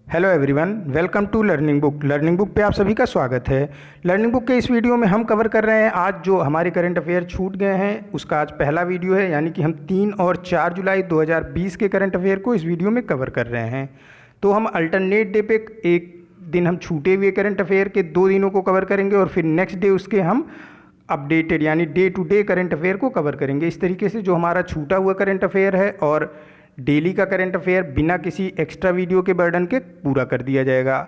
Hello everyone, welcome to learning book. Learning book पे आप सभी का स्वागत है। लर्निंग बुक के इस वीडियो में हम कवर कर रहे हैं आज जो हमारे करंट अफेयर छूट गए हैं उसका आज पहला वीडियो है, यानी कि हम 3 और 4 जुलाई 2020 के करंट अफेयर को इस वीडियो में कवर कर रहे हैं। तो हम अल्टरनेट डे पे एक दिन हम छूटे हुए करंट अफेयर के 2 दिनों को कवर करेंगे और फिर नेक्स्ट डे उसके हम अपडेटेड यानी day to day current affair को कवर करेंगे। इस तरीके से जो हमारा छूटा हुआ करंट अफेयर है और डेली का करंट अफेयर बिना किसी एक्स्ट्रा वीडियो के बर्डन के पूरा कर दिया जाएगा।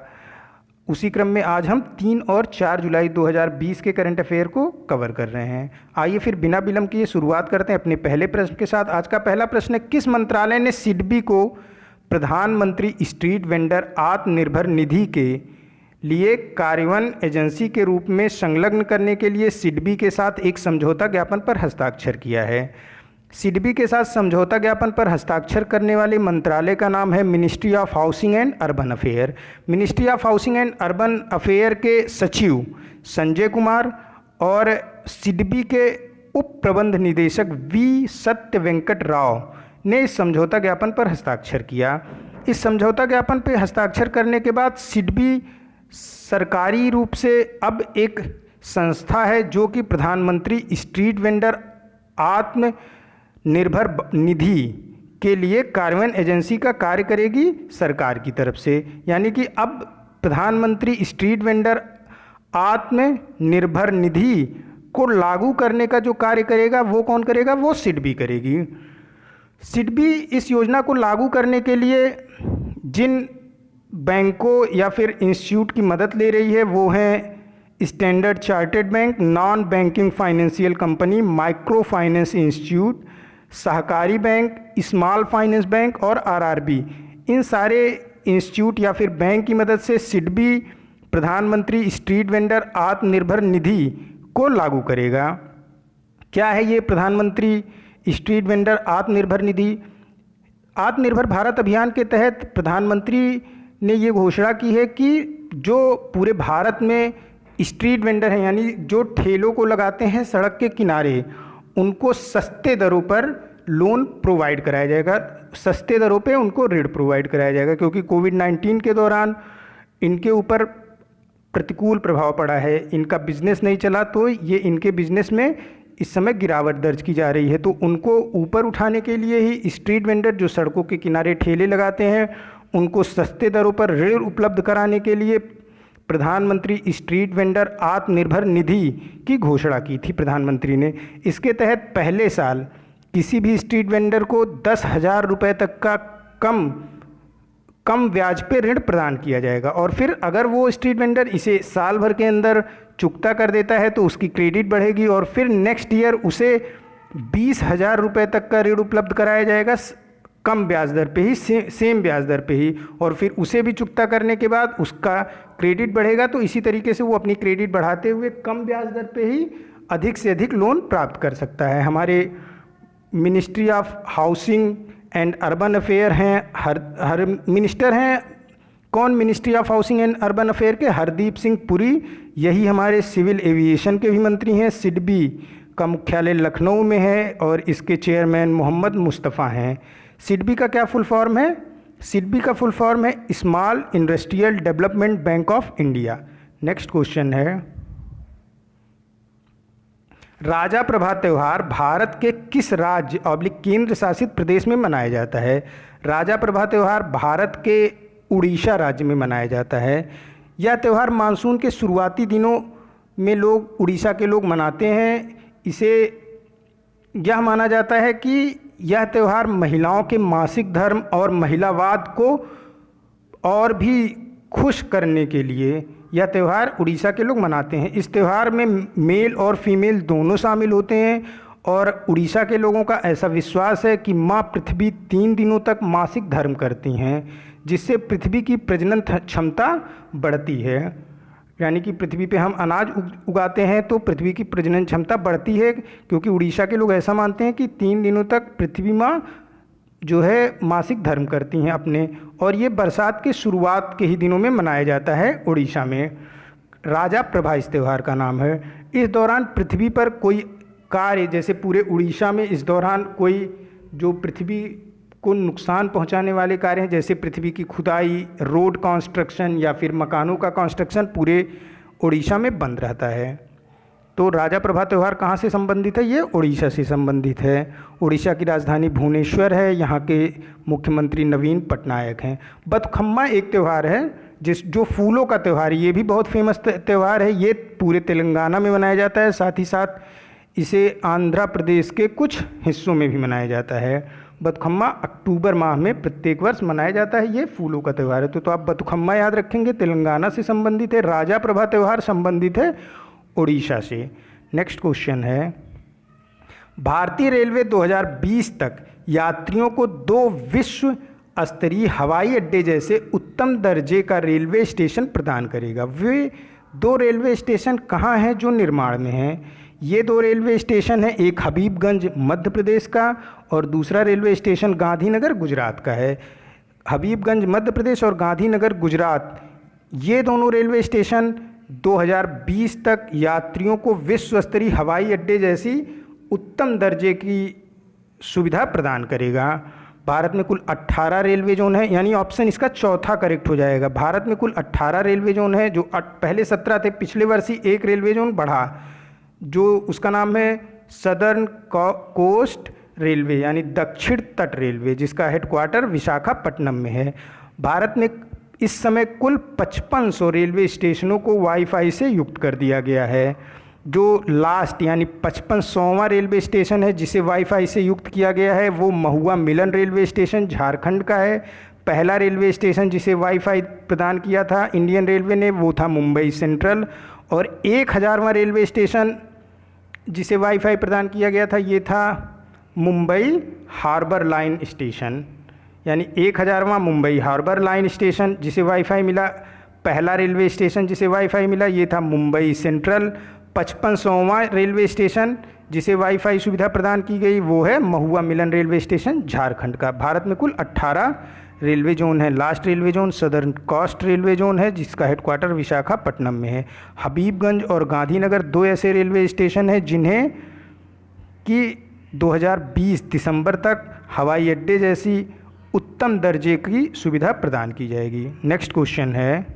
उसी क्रम में आज हम 3 और 4 जुलाई 2020 के करंट अफेयर को कवर कर रहे हैं। आइए फिर बिना विलंब किए शुरुआत करते हैं अपने पहले प्रश्न के साथ। आज का पहला प्रश्न है, किस मंत्रालय ने सिडबी को प्रधानमंत्री स्ट्रीट वेंडर आत्मनिर्भर निधि के लिए कार्यान्वयन एजेंसी के रूप में संलग्न करने के लिए सिडबी के साथ एक समझौता ज्ञापन पर हस्ताक्षर किया है? सिडबी के साथ समझौता ज्ञापन पर हस्ताक्षर करने वाले मंत्रालय का नाम है ministry of housing and urban affair. Ministry of housing and urban affair के सचिव संजय कुमार और सिडबी के उप प्रबंध निदेशक वी सत्य वेंकट राव ने इस समझौता ज्ञापन पर हस्ताक्षर किया। इस समझौता ज्ञापन पर हस्ताक्षर करने के बाद सिडबी सरकारी रूप से अब एक संस्था है जो कि प्रधानमंत्री स्ट्रीट वेंडर आत्मनिर्भर निधि के लिए कार्यान्वयन एजेंसी का कार्य करेगी सरकार की तरफ से। यानी कि अब प्रधानमंत्री स्ट्रीट वेंडर आत्मनिर्भर निधि को लागू करने का जो कार्य करेगा वो कौन करेगा? वो सिडबी करेगी। सिडबी इस योजना को लागू करने के लिए जिन बैंकों या फिर इंस्टीट्यूट की मदद ले रही है वो हैं standard chartered bank, non banking financial company, micro finance institute, सहकारी बैंक, स्मॉल फाइनेंस बैंक और आरआरबी। इन सारे इंस्टीट्यूट या फिर बैंक की मदद से सिडबी प्रधानमंत्री स्ट्रीट वेंडर आत्मनिर्भर निधि को लागू करेगा। क्या है ये प्रधानमंत्री स्ट्रीट वेंडर आत्मनिर्भर निधि? आत्मनिर्भर भारत अभियान के तहत प्रधानमंत्री ने ये घोषणा की है कि जो पूरे भारत में स्ट्रीट वेंडर हैं, यानी जो ठेलों को लगाते हैं सड़क के किनारे, उनको सस्ते दरों पर लोन प्रोवाइड कराया जाएगा। सस्ते दरों पे उनको ऋण प्रोवाइड कराया जाएगा क्योंकि कोविड-19 के दौरान इनके ऊपर प्रतिकूल प्रभाव पड़ा है, इनका बिजनेस नहीं चला, तो ये इनके बिजनेस में इस समय गिरावट दर्ज की जा रही है। तो उनको ऊपर उठाने के लिए ही स्ट्रीट वेंडर जो सड़कों के किनारे ठेले लगाते हैं उनको सस्ते दरों पर ऋण उपलब्ध कराने के लिए प्रधानमंत्री स्ट्रीट वेंडर आत्मनिर्भर निधि की घोषणा की थी प्रधानमंत्री ने। इसके तहत पहले साल किसी भी स्ट्रीट वेंडर को 10,000 रुपये तक का कम ब्याज पे ऋण प्रदान किया जाएगा और फिर अगर वो स्ट्रीट वेंडर इसे साल भर के अंदर चुकता कर देता है तो उसकी क्रेडिट बढ़ेगी और फिर नेक्स्ट ईयर उसे 20,000 रुपये तक का ऋण उपलब्ध कराया जाएगा कम ब्याज दर पे ही, सेम ब्याज दर पे ही, और फिर उसे भी चुकता करने के बाद उसका क्रेडिट बढ़ेगा। तो इसी तरीके से वो अपनी क्रेडिट बढ़ाते हुए कम ब्याज दर पे ही अधिक से अधिक लोन प्राप्त कर सकता है। हमारे ministry of housing and urban affair हैं, हर मिनिस्टर हैं कौन? Ministry of housing and urban affair के हरदीप सिंह पुरी, यही हमारे सिविल एविएशन के भी मंत्री हैं। सिडबी का मुख्यालय लखनऊ में है और इसके चेयरमैन मोहम्मद मुस्तफ़ा हैं। सिडबी का क्या फुल फॉर्म है? सिडबी का फुल फॉर्म है small industrial development bank of India. Next question है, राजा प्रभा त्यौहार भारत के किस राज्य और केंद्र शासित प्रदेश में मनाया जाता है? राजा प्रभा त्यौहार भारत के उड़ीसा राज्य में मनाया जाता है। यह त्यौहार मानसून के शुरुआती दिनों में लोग उड़ीसा के लोग मनाते हैं। इसे यह माना जाता है कि यह त्यौहार महिलाओं के मासिक धर्म और महिलावाद को और भी खुश करने के लिए यह त्यौहार उड़ीसा के लोग मनाते हैं। इस त्यौहार में मेल और फीमेल दोनों शामिल होते हैं और उड़ीसा के लोगों का ऐसा विश्वास है कि माँ पृथ्वी 3 दिनों तक मासिक धर्म करती हैं जिससे पृथ्वी की प्रजनन क्षमता बढ़ती है। यानी कि पृथ्वी पे हम अनाज उगाते हैं तो पृथ्वी की प्रजनन क्षमता बढ़ती है क्योंकि उड़ीसा के लोग ऐसा मानते हैं कि 3 दिनों तक पृथ्वी माँ जो है मासिक धर्म करती हैं अपने, और ये बरसात के शुरुआत के ही दिनों में मनाया जाता है उड़ीसा में। राजा प्रभा इस त्यौहार का नाम है। इस दौरान पृथ्वी पर कोई कार्य, जैसे पूरे उड़ीसा में इस दौरान कोई जो पृथ्वी को नुकसान पहुंचाने वाले कार्य हैं, जैसे पृथ्वी की खुदाई, रोड कंस्ट्रक्शन या फिर मकानों का कंस्ट्रक्शन, पूरे उड़ीसा में बंद रहता है। तो राजा प्रभा त्यौहार कहाँ से संबंधित है? ये उड़ीसा से संबंधित है। उड़ीसा की राजधानी भुवनेश्वर है, यहाँ के मुख्यमंत्री नवीन पटनायक हैं। बथुकम्मा एक त्यौहार है जो फूलों का त्यौहार है, ये भी बहुत फेमस त्यौहार है। ये पूरे तेलंगाना में मनाया जाता है, साथ ही साथ इसे आंध्र प्रदेश के कुछ हिस्सों में भी मनाया जाता है। बथुकम्मा अक्टूबर माह में प्रत्येक वर्ष मनाया जाता है। ये फूलों का त्यौहार है। तो आप बथुकम्मा याद रखेंगे, तेलंगाना से संबंधित है। राजा प्रभा त्यौहार संबंधित है उड़ीसा से। नेक्स्ट क्वेश्चन है, भारतीय रेलवे 2020 तक यात्रियों को 2 विश्व स्तरीय हवाई अड्डे जैसे उत्तम दर्जे का रेलवे स्टेशन प्रदान करेगा। वे 2 रेलवे स्टेशन कहाँ हैं जो निर्माण में हैं? ये 2 रेलवे स्टेशन हैं, एक हबीबगंज मध्य प्रदेश का और दूसरा रेलवे स्टेशन गांधीनगर गुजरात का है। हबीबगंज मध्य प्रदेश और गांधीनगर गुजरात, ये दोनों रेलवे स्टेशन 2020 तक यात्रियों को विश्व स्तरीय हवाई अड्डे जैसी उत्तम दर्जे की सुविधा प्रदान करेगा। भारत में कुल 18 रेलवे जोन है, यानी ऑप्शन इसका चौथा करेक्ट हो जाएगा। भारत में कुल 18 रेलवे जोन है, जो पहले 17 थे। पिछले वर्ष ही एक रेलवे जोन बढ़ा, जो उसका नाम है सदर्न कोस्ट रेलवे, यानी दक्षिण तट रेलवे, जिसका हेडक्वार्टर विशाखापट्टनम में है। भारत में इस समय कुल 5500 रेलवे स्टेशनों को वाईफाई से युक्त कर दिया गया है। जो लास्ट यानी 55वां रेलवे स्टेशन है जिसे वाईफाई से युक्त किया गया है, वो महुआ मिलन रेलवे स्टेशन झारखंड का है। पहला रेलवे स्टेशन जिसे वाईफाई प्रदान किया था इंडियन रेलवे ने, वो था मुंबई सेंट्रल। और 1000वां रेलवे स्टेशन जिसे वाईफाई प्रदान किया गया था, ये था मुंबई हार्बर लाइन स्टेशन, यानी 1000वां मुंबई हार्बर लाइन स्टेशन जिसे वाईफाई मिला। पहला रेलवे स्टेशन जिसे वाईफाई मिला ये था मुंबई सेंट्रल। 55वां रेलवे स्टेशन जिसे वाईफाई सुविधा प्रदान की गई वो है महुआ मिलन रेलवे स्टेशन झारखंड का। भारत में कुल 18 रेलवे जोन है। Last railway zone southern coast railway zone है, जिसका हेडक्वार्टर विशाखापट्टनम में है। हबीबगंज और गांधीनगर 2 ऐसे रेलवे स्टेशन हैं जिन्हें कि 2020 दिसंबर तक हवाई अड्डे जैसी उत्तम दर्जे की सुविधा प्रदान की जाएगी। नेक्स्ट क्वेश्चन है,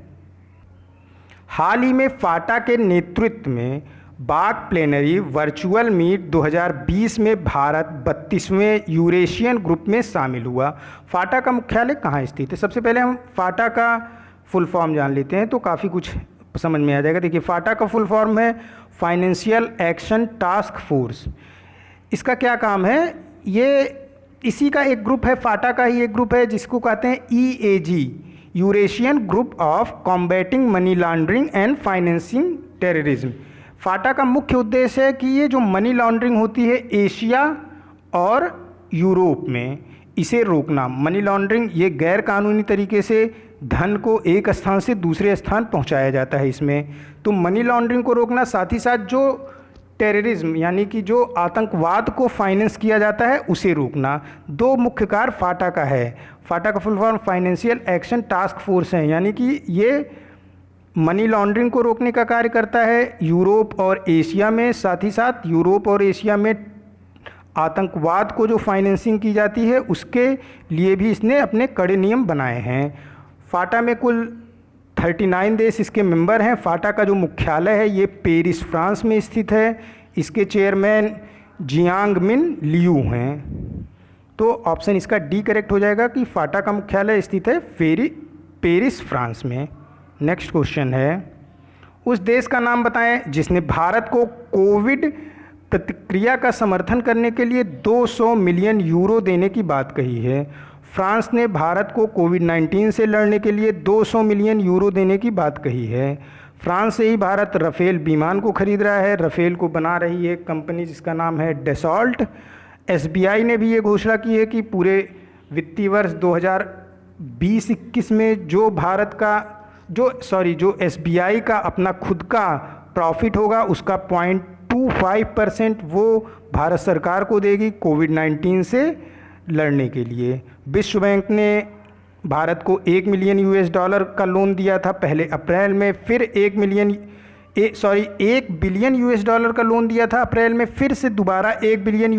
हाल ही में फाटा के नेतृत्व में बाग प्लेनरी वर्चुअल मीट 2020 में भारत 32वें यूरेशियन ग्रुप में शामिल हुआ। फाटा का मुख्यालय कहाँ स्थित है? सबसे पहले हम फाटा का फुल फॉर्म जान लेते हैं तो काफ़ी कुछ समझ में आ जाएगा। देखिए, फाटा का फुल फॉर्म है फाइनेंशियल एक्शन टास्क फोर्स। इसका क्या काम है? ये इसी का एक ग्रुप है, फाटा का ही एक ग्रुप है जिसको कहते हैं EAG, Eurasian group of combating money laundering and financing terrorism. फाटा का मुख्य उद्देश्य है कि ये जो मनी लॉन्ड्रिंग होती है एशिया और यूरोप में, इसे रोकना। मनी लॉन्ड्रिंग ये गैर कानूनी तरीके से धन को एक स्थान से दूसरे स्थान पहुंचाया जाता है इसमें, तो मनी लॉन्ड्रिंग को रोकना, साथ ही साथ जो टेररिज्म यानी कि जो आतंकवाद को फाइनेंस किया जाता है उसे रोकना। 2 मुख्य कार्य फाटा का है। फाटा का full form financial action task force है, यानी कि ये मनी लॉन्ड्रिंग को रोकने का कार्य करता है यूरोप और एशिया में। साथ ही साथ यूरोप और एशिया में आतंकवाद को जो फाइनेंसिंग की जाती है उसके लिए भी इसने अपने कड़े नियम बनाए हैं। फाटा में कुल 39 देश इसके मेंबर हैं। फाटा का जो मुख्यालय है ये पेरिस फ्रांस में स्थित है। इसके चेयरमैन जियांग मिन लियू हैं। तो ऑप्शन इसका डी करेक्ट हो जाएगा कि फाटा का मुख्यालय स्थित है पेरिस फ्रांस में। नेक्स्ट क्वेश्चन है, उस देश का नाम बताएं जिसने भारत को कोविड प्रतिक्रिया का समर्थन करने के लिए 200 मिलियन यूरो देने की बात कही है। फ्रांस ने भारत को कोविड-19 से लड़ने के लिए 200 मिलियन यूरो देने की बात कही है। फ्रांस से ही भारत राफेल विमान को खरीद रहा है। राफेल को बना रही है कंपनी जिसका नाम है डसॉल्ट। SBI ने भी ये घोषणा की है कि पूरे वित्तीय वर्ष 2020-21 में जो SBI का अपना खुद का प्रॉफिट होगा उसका 0.25% वो भारत सरकार को देगी कोविड-19 से लड़ने के लिए। विश्व बैंक ने भारत को $1 मिलियन का लोन दिया था पहले अप्रैल में, फिर $1 बिलियन का लोन दिया था अप्रैल में, फिर से दोबारा $1 बिलियन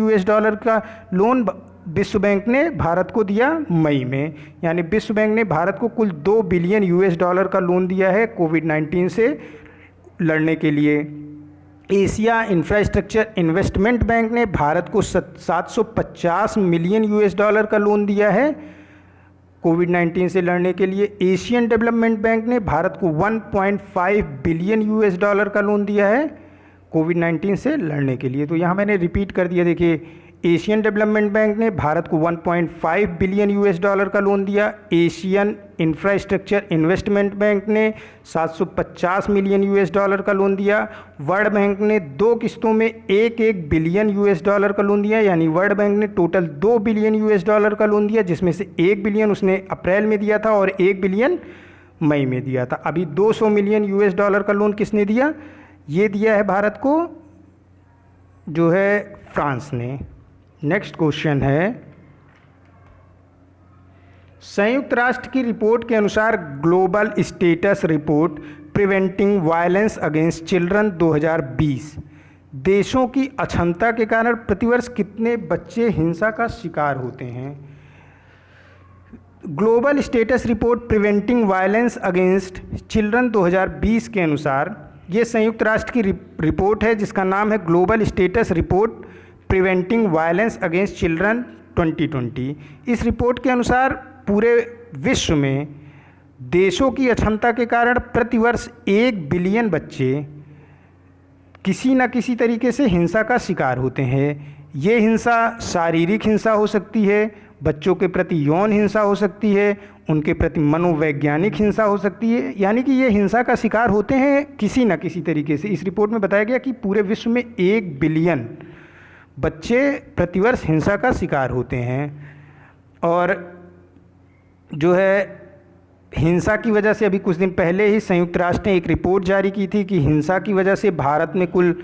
का लोन विश्व बैंक ने भारत को दिया मई में, यानी विश्व बैंक ने भारत को कुल $2 बिलियन का लोन दिया है कोविड-19 से लड़ने के लिए। एशिया इंफ्रास्ट्रक्चर इन्वेस्टमेंट बैंक ने भारत को $750 मिलियन का लोन दिया है कोविड-19 से लड़ने के लिए। एशियन डेवलपमेंट बैंक ने भारत को $1.5 बिलियन का लोन दिया है कोविड-19 से लड़ने के लिए। तो यहाँ मैंने रिपीट कर दिया, देखिए एशियन डेवलपमेंट बैंक ने भारत को $1.5 बिलियन का लोन दिया। एशियन इंफ्रास्ट्रक्चर इन्वेस्टमेंट बैंक ने $750 मिलियन का लोन दिया। वर्ल्ड बैंक ने 2 किस्तों में $1 बिलियन का लोन दिया, यानी वर्ल्ड बैंक ने टोटल $2 बिलियन का लोन दिया, जिसमें से $1 बिलियन उसने अप्रैल में दिया था और $1 बिलियन मई में दिया था। अभी $200 मिलियन का लोन किसने दिया? ये दिया है भारत को जो है फ्रांस ने। नेक्स्ट क्वेश्चन है, संयुक्त राष्ट्र की रिपोर्ट के अनुसार global status report preventing violence against children 2020 देशों की अक्षमता के कारण प्रतिवर्ष कितने बच्चे हिंसा का शिकार होते हैं? Global status report preventing violence against children 2020 के अनुसार ये संयुक्त राष्ट्र की रिपोर्ट है जिसका नाम है global status report preventing violence against children 2020। इस रिपोर्ट के अनुसार पूरे विश्व में देशों की अक्षमता के कारण प्रतिवर्ष 1 बिलियन बच्चे किसी न किसी तरीके से हिंसा का शिकार होते हैं। ये हिंसा शारीरिक हिंसा हो सकती है, बच्चों के प्रति यौन हिंसा हो सकती है, उनके प्रति मनोवैज्ञानिक हिंसा हो सकती है, यानी कि ये हिंसा का शिकार होते हैं किसी न किसी तरीके से। इस रिपोर्ट में बताया गया कि पूरे विश्व में 1 बिलियन बच्चे प्रतिवर्ष हिंसा का शिकार होते हैं। और जो है हिंसा की वजह से अभी कुछ दिन पहले ही संयुक्त राष्ट्र ने एक रिपोर्ट जारी की थी कि हिंसा की वजह से भारत में कुल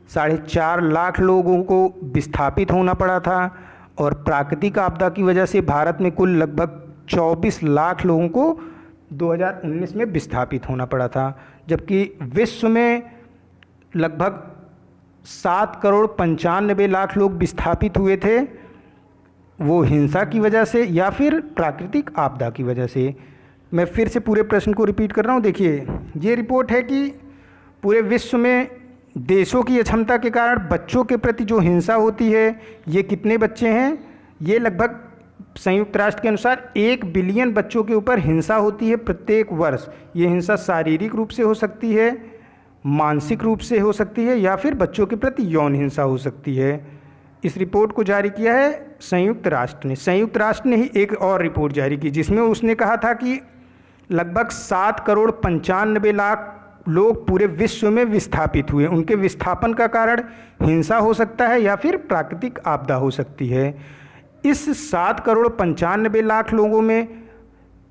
4.5 लाख लोगों को विस्थापित होना पड़ा था और प्राकृतिक आपदा की वजह से भारत में कुल लगभग 24 लाख लोगों को 2019 में विस्थापित होना पड़ा था, जबकि विश्व में लगभग 7,95,00,000 लोग विस्थापित हुए थे, वो हिंसा की वजह से या फिर प्राकृतिक आपदा की वजह से। मैं फिर से पूरे प्रश्न को रिपीट कर रहा हूँ। देखिए ये रिपोर्ट है कि पूरे विश्व में देशों की अक्षमता के कारण बच्चों के प्रति जो हिंसा होती है ये कितने बच्चे हैं? ये लगभग संयुक्त राष्ट्र के अनुसार 1 बिलियन बच्चों के ऊपर हिंसा होती है प्रत्येक वर्ष। ये हिंसा शारीरिक रूप से हो सकती है, मानसिक रूप से हो सकती है या फिर बच्चों के प्रति यौन हिंसा हो सकती है। इस रिपोर्ट को जारी किया है संयुक्त राष्ट्र ने। संयुक्त राष्ट्र ने ही एक और रिपोर्ट जारी की जिसमें उसने कहा था कि लगभग 7,95,00,000 लोग पूरे विश्व में विस्थापित हुए। उनके विस्थापन का कारण हिंसा हो सकता है या फिर प्राकृतिक आपदा हो सकती है। इस 7,95,00,000 लोगों में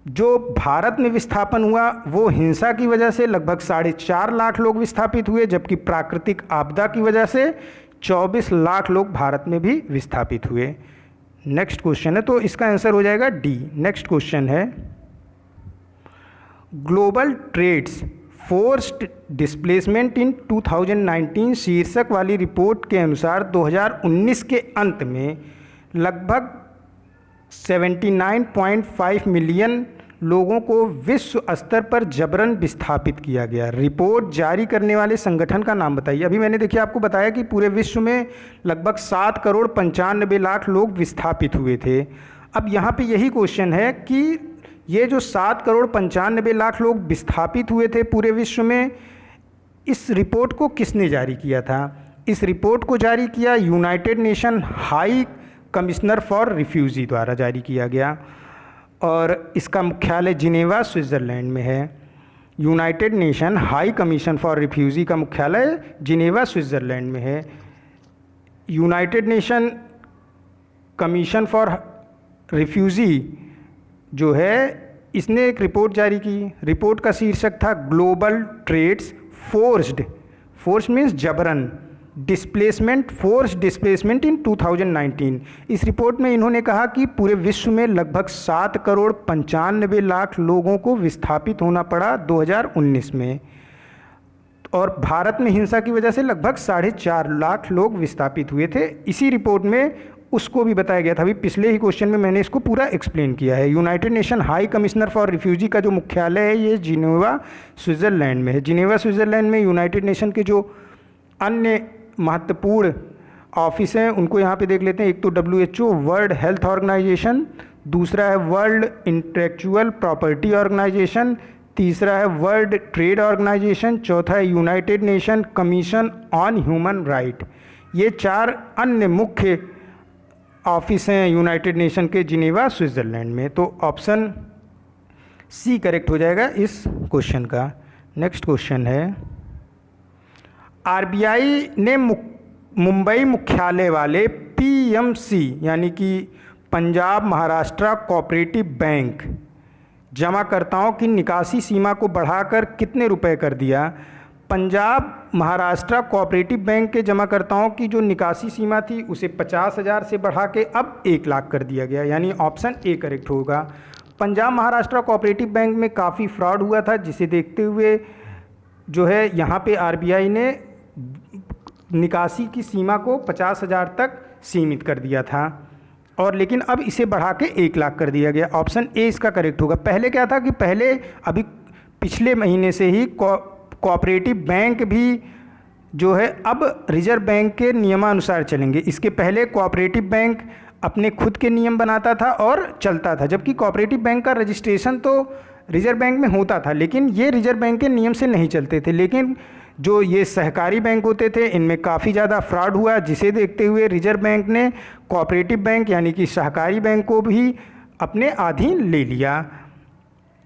जो भारत में विस्थापन हुआ वो हिंसा की वजह से लगभग 4.5 लाख लोग विस्थापित हुए, जबकि प्राकृतिक आपदा की वजह से 24 लाख लोग भारत में भी विस्थापित हुए। नेक्स्ट क्वेश्चन है, तो इसका आंसर हो जाएगा डी। नेक्स्ट क्वेश्चन है, global trends forced displacement in 2019 शीर्षक वाली रिपोर्ट के अनुसार 2019 के अंत में लगभग 79.5 मिलियन लोगों को विश्व स्तर पर जबरन विस्थापित किया गया। रिपोर्ट जारी करने वाले संगठन का नाम बताइए। अभी मैंने देखिए आपको बताया कि पूरे विश्व में लगभग 7,95,00,000 लोग विस्थापित हुए थे। अब यहाँ पे यही क्वेश्चन है कि ये जो 7,95,00,000 लोग विस्थापित हुए थे पूरे विश्व में, इस रिपोर्ट को किसने जारी किया था? इस रिपोर्ट को जारी किया United nation high commissioner for refugee द्वारा जारी किया गया और इसका मुख्यालय जिनेवा स्विट्ज़रलैंड में है। United nation high commission for refugee का मुख्यालय जिनेवा स्विट्ज़रलैंड में है। United nation commission for refugee जो है इसने एक रिपोर्ट जारी की। रिपोर्ट का शीर्षक था ग्लोबल ट्रेड्स फोर्स्ड मीन्स जबरन फोर्स डिस्प्लेसमेंट इन 2019। इस रिपोर्ट में इन्होंने कहा कि पूरे विश्व में लगभग 7,95,00,000 लोगों को विस्थापित होना पड़ा 2019 में और भारत में हिंसा की वजह से लगभग 4.5 लाख लोग विस्थापित हुए थे। इसी रिपोर्ट में उसको भी बताया गया था। अभी पिछले ही क्वेश्चन में मैंने इसको पूरा एक्सप्लेन किया है। United nation high commissioner for refugee का जो मुख्यालय है ये जिनेवा स्विट्ज़रलैंड में है। जिनेवा स्विट्ज़रलैंड में यूनाइटेड नेशन के जो अन्य महत्वपूर्ण ऑफिस हैं उनको यहाँ पे देख लेते हैं। एक तो WHO वर्ल्ड हेल्थ ऑर्गेनाइजेशन, दूसरा है वर्ल्ड इंटेलेक्चुअल प्रॉपर्टी ऑर्गेनाइजेशन, तीसरा है वर्ल्ड ट्रेड ऑर्गेनाइजेशन, चौथा है United nation commission on human right. ये 4 अन्य मुख्य ऑफिस हैं यूनाइटेड नेशन के जिनेवा स्विट्ज़रलैंड में। तो ऑप्शन सी करेक्ट हो जाएगा इस क्वेश्चन का। नेक्स्ट क्वेश्चन है, RBI ने मुंबई मुख्यालय वाले PMC यानी कि पंजाब महाराष्ट्र कोऑपरेटिव बैंक जमाकर्ताओं की निकासी सीमा को बढ़ाकर कितने रुपए कर दिया? पंजाब महाराष्ट्र कोऑपरेटिव बैंक के जमाकर्ताओं की जो निकासी सीमा थी उसे 50,000 से बढ़ा के अब 1 लाख कर दिया गया, यानी ऑप्शन ए करेक्ट होगा। पंजाब महाराष्ट्र कोऑपरेटिव बैंक में काफ़ी फ्रॉड हुआ था, जिसे देखते हुए जो है यहाँ पे RBI ने निकासी की सीमा को 50,000 तक सीमित कर दिया था, और लेकिन अब इसे बढ़ा के 1 लाख कर दिया गया। ऑप्शन ए इसका करेक्ट होगा। पहले क्या था कि पहले अभी पिछले महीने से ही कोऑपरेटिव बैंक भी जो है अब रिजर्व बैंक के नियमानुसार चलेंगे। इसके पहले कोऑपरेटिव बैंक अपने खुद के नियम बनाता था और चलता था, जबकि कोऑपरेटिव बैंक का रजिस्ट्रेशन तो रिजर्व बैंक में होता था, लेकिन ये रिजर्व बैंक के नियम से नहीं चलते थे। लेकिन जो ये सहकारी बैंक होते थे इनमें काफ़ी ज़्यादा फ्रॉड हुआ, जिसे देखते हुए रिजर्व बैंक ने कोऑपरेटिव बैंक यानी कि सहकारी बैंक को भी अपने अधीन ले लिया।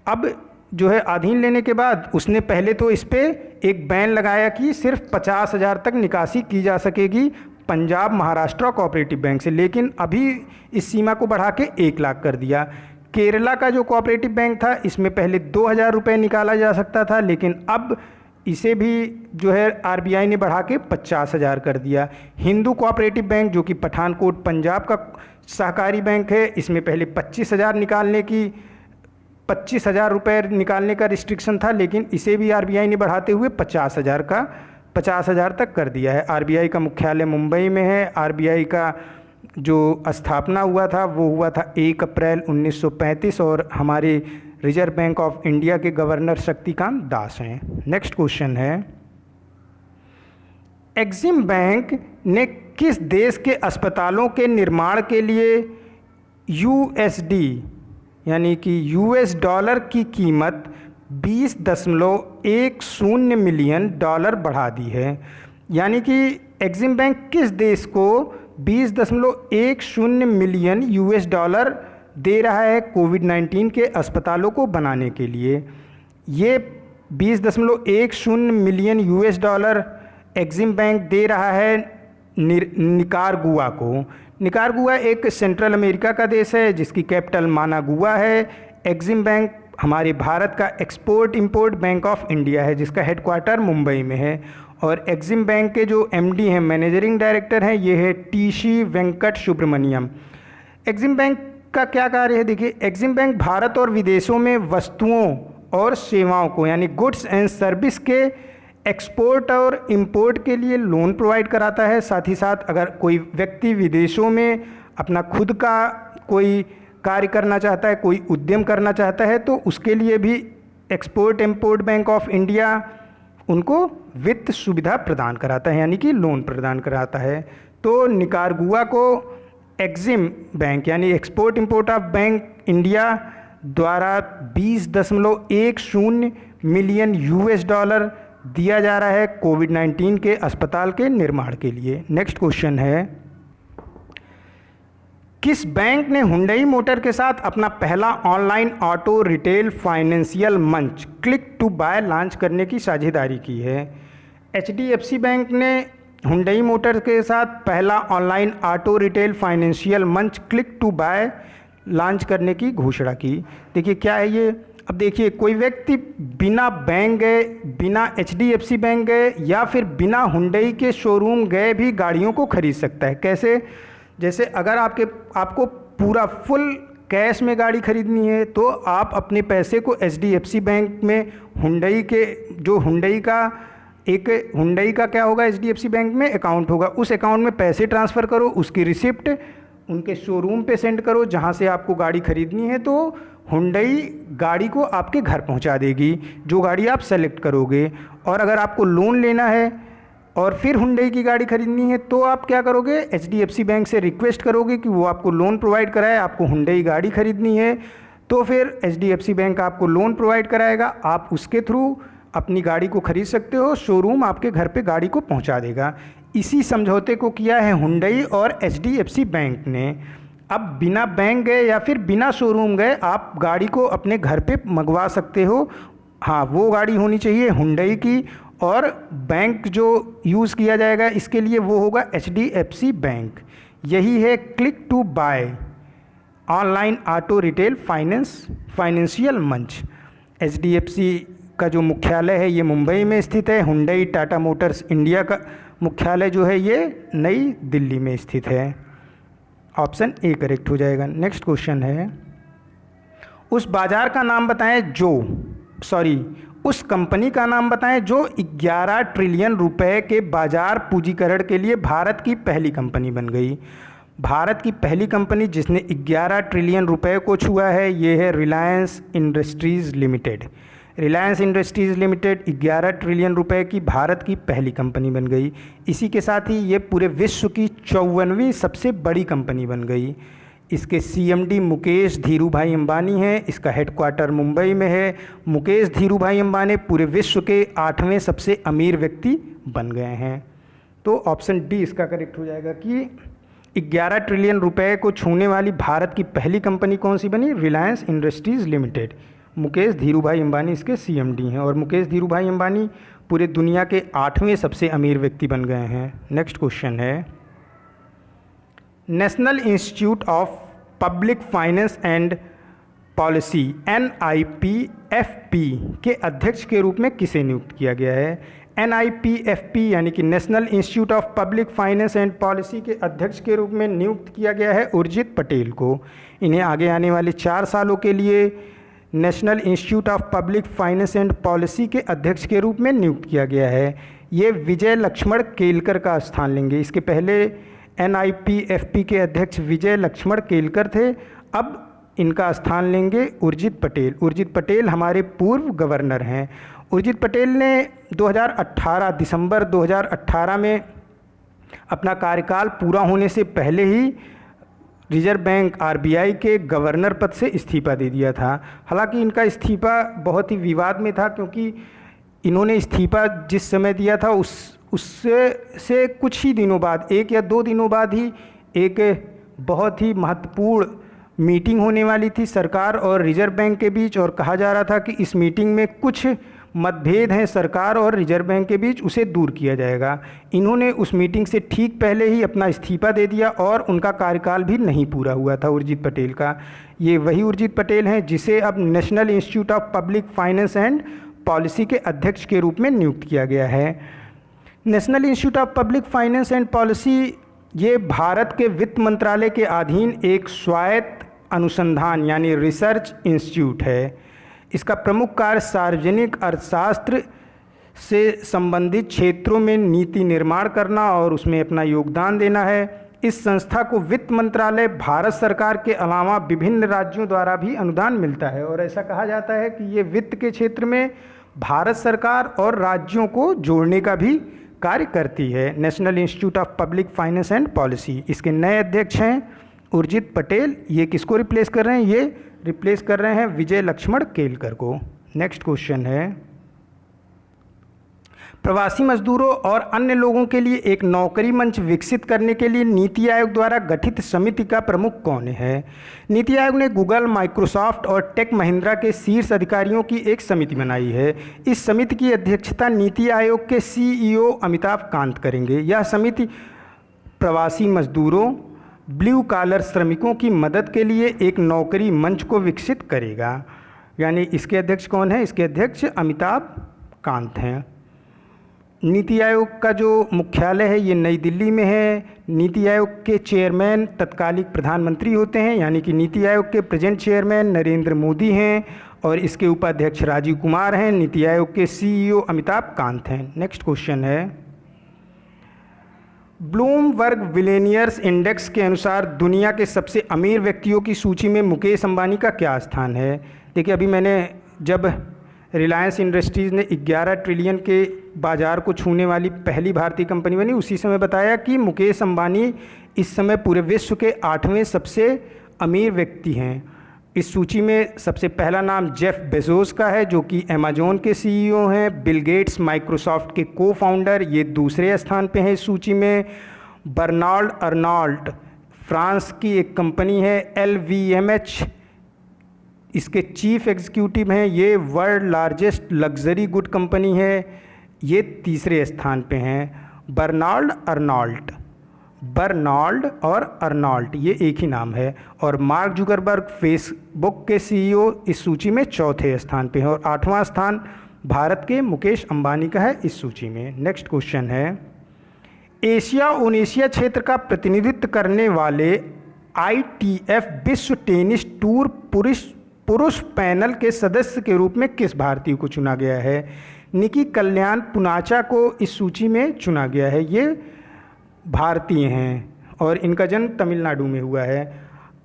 अब जो है अधीन लेने के बाद उसने पहले तो इस पर एक बैन लगाया कि सिर्फ 50,000 तक निकासी की जा सकेगी पंजाब महाराष्ट्र कोऑपरेटिव बैंक से, लेकिन अभी इस सीमा को बढ़ा के 1 लाख कर दिया। केरला का जो कोऑपरेटिव बैंक था इसमें पहले 2,000 रुपये निकाला जा सकता था, लेकिन अब इसे भी जो है RBI ने बढ़ा के 50,000 कर दिया। हिंदू कोऑपरेटिव बैंक जो कि पठानकोट पंजाब का सहकारी बैंक है, इसमें पहले 25,000 रुपये निकालने का रिस्ट्रिक्शन था, लेकिन इसे भी RBI ने बढ़ाते हुए 50,000 तक कर दिया है। RBI का मुख्यालय मुंबई में है। RBI का जो स्थापना हुआ था वो हुआ था 1 अप्रैल 1935 और हमारे रिजर्व बैंक ऑफ इंडिया के गवर्नर शक्तिकांत दास हैं। नेक्स्ट क्वेश्चन है, एक्सिम बैंक ने किस देश के अस्पतालों के निर्माण के लिए USD यानी कि US डॉलर की कीमत $20.10 मिलियन बढ़ा दी है? यानी कि एक्सिम बैंक किस देश को 20.10 मिलियन US डॉलर दे रहा है कोविड-19 के अस्पतालों को बनाने के लिए? ये 20.10 million US dollar Exim bank दे रहा है निकारागुआ को। निकारागुआ एक सेंट्रल अमेरिका का देश है जिसकी कैपिटल मानागुआ है। एक्सिम बैंक हमारे भारत का export import bank of India है जिसका हेडक्वार्टर मुंबई में है। और एक्सिम बैंक के जो MD हैं, मैनेजरिंग डायरेक्टर हैं, ये है TC Venkat Subramaniam. EXIM bank का क्या कार्य है? देखिए, एक्सिम बैंक भारत और विदेशों में वस्तुओं और सेवाओं को यानी गुड्स एंड सर्विस के एक्सपोर्ट और इंपोर्ट के लिए लोन प्रोवाइड कराता है। साथ ही साथ अगर कोई व्यक्ति विदेशों में अपना खुद का कोई कार्य करना चाहता है, कोई उद्यम करना चाहता है, तो उसके लिए भी export import bank of India उनको वित्त सुविधा प्रदान कराता है, यानी कि लोन प्रदान कराता है। तो निकारागुआ को एक्सिम बैंक यानी export import of bank India द्वारा 20.10 मिलियन US डॉलर दिया जा रहा है कोविड-19 के अस्पताल के निर्माण के लिए। नेक्स्ट क्वेश्चन है, किस बैंक ने हुंडई मोटर के साथ अपना पहला ऑनलाइन ऑटो रिटेल फाइनेंशियल मंच क्लिक टू बाय लॉन्च करने की साझेदारी की है? HDFC बैंक ने हुंडई मोटर के साथ पहला ऑनलाइन ऑटो रिटेल फाइनेंशियल मंच क्लिक टू बाय लॉन्च करने की घोषणा की। देखिए क्या है ये। अब देखिए, कोई व्यक्ति बिना बैंक गए, बिना HDFC बैंक गए या फिर बिना हुंडई के शोरूम गए भी गाड़ियों को खरीद सकता है। कैसे? जैसे अगर आपको पूरा फुल कैश में गाड़ी खरीदनी है तो आप अपने पैसे को HDFC बैंक में हुंडई का क्या होगा, HDFC बैंक में अकाउंट होगा, उस अकाउंट में पैसे ट्रांसफ़र करो, उसकी रिसिप्ट उनके शोरूम पे सेंड करो जहाँ से आपको गाड़ी खरीदनी है, तो हुंडई गाड़ी को आपके घर पहुँचा देगी, जो गाड़ी आप सेलेक्ट करोगे। और अगर आपको लोन लेना है और फिर हुंडई की गाड़ी खरीदनी है, तो आप क्या करोगे, HDFC बैंक से रिक्वेस्ट करोगे कि वो आपको लोन प्रोवाइड कराए। आपको हुंडई गाड़ी खरीदनी है तो फिर HDFC बैंक आपको लोन प्रोवाइड कराएगा, आप उसके थ्रू अपनी गाड़ी को खरीद सकते हो, शोरूम आपके घर पे गाड़ी को पहुंचा देगा। इसी समझौते को किया है हुंडई और HDFC बैंक ने। अब बिना बैंक गए या फिर बिना शोरूम गए आप गाड़ी को अपने घर पे मंगवा सकते हो। हाँ, वो गाड़ी होनी चाहिए हुंडई की, और बैंक जो यूज़ किया जाएगा इसके लिए वो होगा HDFC बैंक। यही है click to buy online auto retail financial मंच। HDFC का जो मुख्यालय है ये मुंबई में स्थित है। हुंडई टाटा मोटर्स इंडिया का मुख्यालय जो है ये नई दिल्ली में स्थित है। ऑप्शन ए करेक्ट हो जाएगा। नेक्स्ट क्वेश्चन है, उस बाजार का नाम बताएं उस कंपनी का नाम बताएं जो 11 ट्रिलियन रुपए के बाजार पूंजीकरण के लिए भारत की पहली कंपनी बन गई। भारत की पहली कंपनी जिसने 11 ट्रिलियन रुपए को छुआ है ये है Reliance industries limited. Reliance industries limited 11 trillion रुपए की भारत की पहली कंपनी बन गई। इसी के साथ ही ये पूरे विश्व की 54वीं सबसे बड़ी कंपनी बन गई। इसके CMD मुकेश धीरूभाई अंबानी हैं। इसका हेडक्वार्टर मुंबई में है। मुकेश धीरूभाई अंबानी पूरे विश्व के 8वें सबसे अमीर व्यक्ति बन गए हैं। तो ऑप्शन डी इसका करेक्ट हो जाएगा कि 11 ट्रिलियन रुपए को छूने वाली भारत की पहली कंपनी कौन सी बनी, रिलायंस इंडस्ट्रीज़ लिमिटेड। मुकेश धीरूभाई अंबानी इसके CMD हैं और मुकेश धीरूभाई अंबानी पूरे दुनिया के 8वें सबसे अमीर व्यक्ति बन गए हैं। नेक्स्ट क्वेश्चन है, national institute of public finance and policy NIPFP के अध्यक्ष के रूप में किसे नियुक्त किया गया है। NIPFP यानी कि national institute of public finance and policy के अध्यक्ष के रूप में नियुक्त किया गया है उर्जित पटेल को। इन्हें आगे आने वाले 4 सालों के लिए national institute of public finance and policy के अध्यक्ष के रूप में नियुक्त किया गया है। ये विजय लक्ष्मण केलकर का स्थान लेंगे। इसके पहले NIPFP के अध्यक्ष विजय लक्ष्मण केलकर थे, अब इनका स्थान लेंगे उर्जित पटेल। उर्जित पटेल हमारे पूर्व गवर्नर हैं। उर्जित पटेल ने दिसंबर 2018 में अपना कार्यकाल पूरा होने से पहले ही रिजर्व बैंक RBI के गवर्नर पद से इस्तीफा दे दिया था। हालांकि इनका इस्तीफा बहुत ही विवाद में था, क्योंकि इन्होंने इस्तीफा जिस समय दिया था उससे कुछ ही दिनों बाद, 1 या 2 दिनों बाद ही एक बहुत ही महत्वपूर्ण मीटिंग होने वाली थी सरकार और रिजर्व बैंक के बीच, और कहा जा रहा था कि इस मीटिंग में कुछ मतभेद हैं सरकार और रिजर्व बैंक के बीच, उसे दूर किया जाएगा। इन्होंने उस मीटिंग से ठीक पहले ही अपना इस्तीफा दे दिया और उनका कार्यकाल भी नहीं पूरा हुआ था उर्जित पटेल का। ये वही उर्जित पटेल हैं जिसे अब national institute of public finance and policy के अध्यक्ष के रूप में नियुक्त किया गया है। National institute of public finance and policy ये भारत के वित्त मंत्रालय के अधीन एक स्वायत्त अनुसंधान यानी रिसर्च इंस्टीट्यूट है। इसका प्रमुख कार्य सार्वजनिक अर्थशास्त्र से संबंधित क्षेत्रों में नीति निर्माण करना और उसमें अपना योगदान देना है। इस संस्था को वित्त मंत्रालय, भारत सरकार के अलावा विभिन्न राज्यों द्वारा भी अनुदान मिलता है, और ऐसा कहा जाता है कि ये वित्त के क्षेत्र में भारत सरकार और राज्यों को जोड़ने का भी कार्य करती है। National institute of public finance and policy, इसके नए अध्यक्ष हैं उर्जित पटेल। ये किसको रिप्लेस कर रहे हैं, ये रिप्लेस कर रहे हैं विजय लक्ष्मण केलकर को। नेक्स्ट क्वेश्चन है, प्रवासी मजदूरों और अन्य लोगों के लिए एक नौकरी मंच विकसित करने के लिए नीति आयोग द्वारा गठित समिति का प्रमुख कौन है। नीति आयोग ने गूगल, माइक्रोसॉफ्ट और टेक महिंद्रा के शीर्ष अधिकारियों की एक समिति बनाई है। इस समिति की अध्यक्षता नीति आयोग के CEO अमिताभ कांत करेंगे। यह समिति प्रवासी मजदूरों, ब्लू कॉलर श्रमिकों की मदद के लिए एक नौकरी मंच को विकसित करेगा। यानी इसके अध्यक्ष कौन है, इसके अध्यक्ष अमिताभ कांत हैं। नीति आयोग का जो मुख्यालय है ये नई दिल्ली में है। नीति आयोग के चेयरमैन तत्कालिक प्रधानमंत्री होते हैं, यानी कि नीति आयोग के प्रेजेंट चेयरमैन नरेंद्र मोदी हैं और इसके उपाध्यक्ष राजीव कुमार हैं। नीति आयोग के CEO अमिताभ कांत हैं। नेक्स्ट क्वेश्चन है, ब्लूमबर्ग बिलियनियर्स इंडेक्स के अनुसार दुनिया के सबसे अमीर व्यक्तियों की सूची में मुकेश अंबानी का क्या स्थान है। देखिए, अभी मैंने जब रिलायंस इंडस्ट्रीज़ ने 11 ट्रिलियन के बाज़ार को छूने वाली पहली भारतीय कंपनी बनी, उसी समय बताया कि मुकेश अंबानी इस समय पूरे विश्व के 8वें सबसे अमीर व्यक्ति हैं। इस सूची में सबसे पहला नाम जेफ बेजोस का है, जो कि अमेजोन के सीईओ हैं। बिल गेट्स माइक्रोसॉफ्ट के को फाउंडर, ये दूसरे स्थान पे हैं इस सूची में। बर्नार्ड अर्नॉल्ट फ्रांस की एक कंपनी है LVMH, इसके चीफ एग्जीक्यूटिव हैं। ये world largest luxury good company है, ये तीसरे स्थान पे हैं। बर्नार्ड और अर्नॉल्ट ये एक ही नाम है। और मार्क जुकरबर्ग फेसबुक के सीईओ इस सूची में चौथे स्थान पे हैं और 8वां स्थान भारत के मुकेश अंबानी का है इस सूची में। नेक्स्ट क्वेश्चन है, एशिया ओनेशिया क्षेत्र का प्रतिनिधित्व करने वाले ITF विश्व टेनिस टूर पुरुष पैनल के सदस्य के रूप में किस भारतीय को चुना गया है। निकी कल्याण पुनाचा को इस सूची में चुना गया है। ये भारतीय हैं और इनका जन्म तमिलनाडु में हुआ है।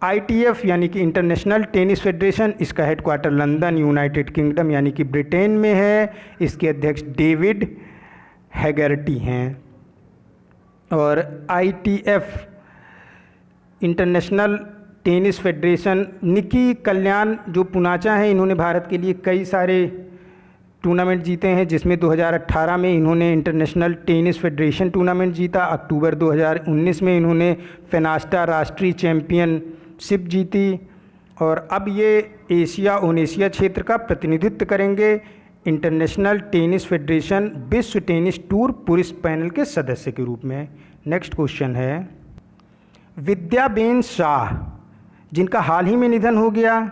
ITF यानी कि इंटरनेशनल टेनिस फेडरेशन, इसका हेडक्वार्टर लंदन यूनाइटेड किंगडम यानी कि ब्रिटेन में है। इसके अध्यक्ष डेविड हैगर्टी हैं। और ITF इंटरनेशनल टेनिस फेडरेशन, निकी कल्याण जो पुनाचा हैं, इन्होंने भारत के लिए कई सारे टूर्नामेंट जीते हैं, जिसमें 2018 में इन्होंने इंटरनेशनल टेनिस फेडरेशन टूर्नामेंट जीता। अक्टूबर 2019 में इन्होंने फेनास्टा राष्ट्रीय चैंपियनशिप जीती। और अब ये एशिया ओनेशिया क्षेत्र का प्रतिनिधित्व करेंगे इंटरनेशनल टेनिस फेडरेशन विश्व टेनिस टूर पुरुष पैनल के सदस्य के रूप में। नेक्स्ट क्वेश्चन है, विद्याबेन शाह जिनका हाल ही में निधन हो गया,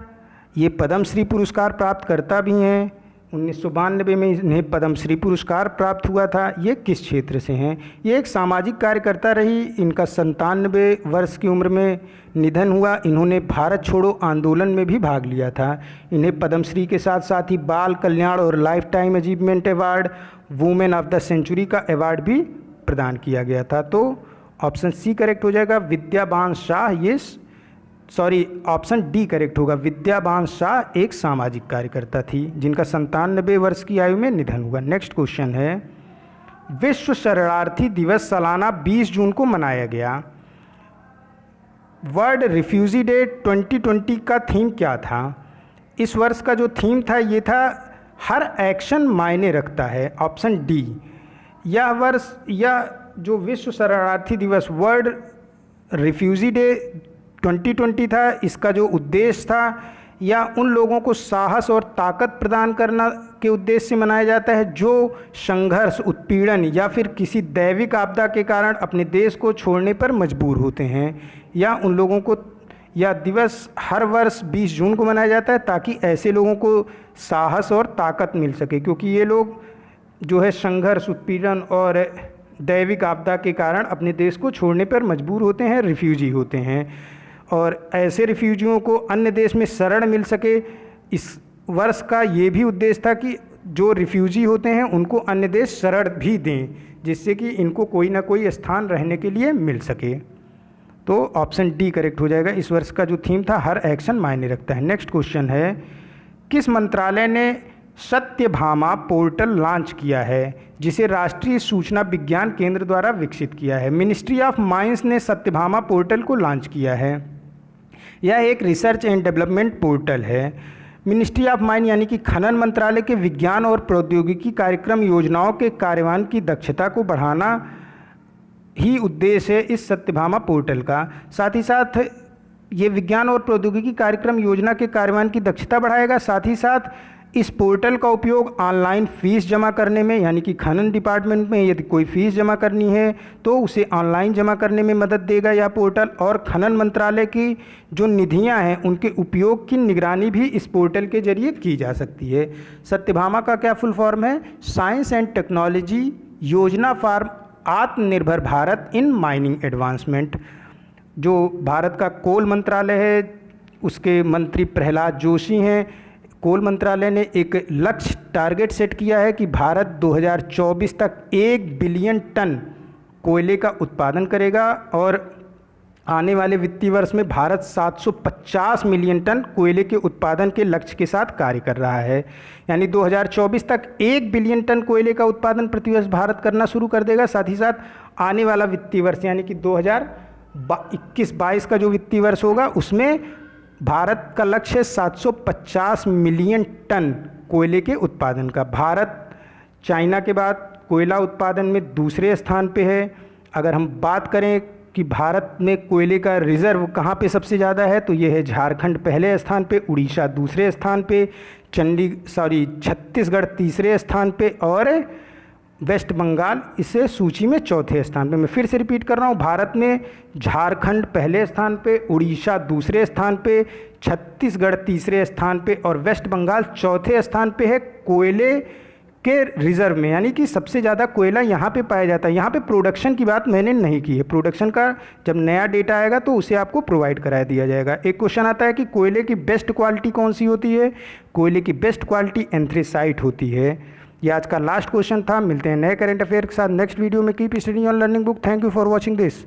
ये पद्मश्री पुरस्कार प्राप्तकर्ता भी हैं। 1992 में इन्हें पद्मश्री पुरस्कार प्राप्त हुआ था। ये किस क्षेत्र से हैं? ये एक सामाजिक कार्यकर्ता रही। इनका 97 वर्ष की उम्र में निधन हुआ। इन्होंने भारत छोड़ो आंदोलन में भी भाग लिया था। इन्हें पद्मश्री के साथ साथ ही बाल कल्याण और life time achievement award, women of the century का अवार्ड भी प्रदान किया गया था। तो ऑप्शन सी करेक्ट हो जाएगा, विद्याबान शाह। ऑप्शन डी करेक्ट होगा। विद्याबान शाह एक सामाजिक कार्यकर्ता थी जिनका 97 वर्ष की आयु में निधन हुआ। नेक्स्ट क्वेश्चन है, विश्व शरणार्थी दिवस सालाना 20 जून को मनाया गया। वर्ल्ड रिफ्यूजी डे 2020 का थीम क्या था? इस वर्ष का जो थीम था ये था, हर एक्शन मायने रखता है। Option D. यह वर्ष या जो विश्व शरणार्थी दिवस वर्ल्ड रिफ्यूजी डे 2020 था, इसका जो उद्देश्य था या उन लोगों को साहस और ताकत प्रदान करना के उद्देश्य से मनाया जाता है जो संघर्ष, उत्पीड़न या फिर किसी दैविक आपदा के कारण अपने देश को छोड़ने पर मजबूर होते हैं, या उन लोगों को यह दिवस हर वर्ष 20 जून को मनाया जाता है ताकि ऐसे लोगों को साहस और ताकत मिल सके, क्योंकि ये लोग जो है संघर्ष, उत्पीड़न और दैविक आपदा के कारण अपने देश को छोड़ने पर मजबूर होते हैं, रिफ्यूजी होते हैं। और ऐसे रिफ्यूजियों को अन्य देश में शरण मिल सके, इस वर्ष का ये भी उद्देश्य था कि जो रिफ्यूजी होते हैं उनको अन्य देश शरण भी दें, जिससे कि इनको कोई ना कोई स्थान रहने के लिए मिल सके। तो ऑप्शन डी करेक्ट हो जाएगा। इस वर्ष का जो थीम था, हर एक्शन मायने रखता है। नेक्स्ट क्वेश्चन है, किस मंत्रालय ने सत्यभामा पोर्टल लॉन्च किया है जिसे राष्ट्रीय सूचना विज्ञान केंद्र द्वारा विकसित किया है? मिनिस्ट्री ऑफ माइंस ने सत्यभामा पोर्टल को लॉन्च किया है। यह एक रिसर्च एंड डेवलपमेंट पोर्टल है। मिनिस्ट्री ऑफ माइन यानी कि खनन मंत्रालय के विज्ञान और प्रौद्योगिकी कार्यक्रम योजनाओं के कार्यान्वयन की दक्षता को बढ़ाना ही उद्देश्य है इस सत्यभामा पोर्टल का। साथ ही साथ ये विज्ञान और प्रौद्योगिकी कार्यक्रम योजना के कार्यान्वयन की दक्षता बढ़ाएगा। साथ ही साथ इस पोर्टल का उपयोग ऑनलाइन फ़ीस जमा करने में, यानी कि खनन डिपार्टमेंट में यदि कोई फ़ीस जमा करनी है तो उसे ऑनलाइन जमा करने में मदद देगा यह पोर्टल। और खनन मंत्रालय की जो निधियां हैं उनके उपयोग की निगरानी भी इस पोर्टल के जरिए की जा सकती है। सत्यभामा का क्या फुल फॉर्म है? साइंस एंड टेक्नोलॉजी योजना फॉर आत्मनिर्भर भारत इन माइनिंग एडवांसमेंट। जो भारत का कोल मंत्रालय है उसके मंत्री प्रहलाद जोशी हैं। कोल मंत्रालय ने एक लक्ष्य टारगेट सेट किया है कि भारत 2024 तक 1 बिलियन टन कोयले का उत्पादन करेगा और आने वाले वित्तीय वर्ष में भारत 750 मिलियन टन कोयले के उत्पादन के लक्ष्य के साथ कार्य कर रहा है। यानी 2024 तक 1 बिलियन टन कोयले का उत्पादन प्रतिवर्ष भारत करना शुरू कर देगा। साथ ही साथ आने वाला वित्तीय वर्ष यानी कि 2021-22 का जो वित्तीय वर्ष होगा उसमें भारत का लक्ष्य है 750 मिलियन टन कोयले के उत्पादन का। भारत चाइना के बाद कोयला उत्पादन में दूसरे स्थान पे है। अगर हम बात करें कि भारत में कोयले का रिज़र्व कहाँ पे सबसे ज़्यादा है, तो ये है झारखंड पहले स्थान पे, उड़ीसा दूसरे स्थान पे, छत्तीसगढ़ तीसरे स्थान पे और वेस्ट बंगाल इसे सूची में चौथे स्थान पे। मैं फिर से रिपीट कर रहा हूँ, भारत में झारखंड पहले स्थान पे, उड़ीसा दूसरे स्थान पे, छत्तीसगढ़ तीसरे स्थान पे और वेस्ट बंगाल चौथे स्थान पे है कोयले के रिज़र्व में। यानी कि सबसे ज़्यादा कोयला यहाँ पे पाया जाता है। यहाँ पे प्रोडक्शन की बात मैंने नहीं की है, प्रोडक्शन का जब नया डेटा आएगा तो उसे आपको प्रोवाइड करा दिया जाएगा। एक क्वेश्चन आता है कि कोयले की बेस्ट क्वालिटी कौन सी होती है। कोयले की बेस्ट क्वालिटी एंथ्रेसाइट होती है। ये आज का लास्ट क्वेश्चन था। मिलते हैं नए करंट अफेयर के साथ नेक्स्ट वीडियो में। Keep studying on learning book. Thank you for watching this.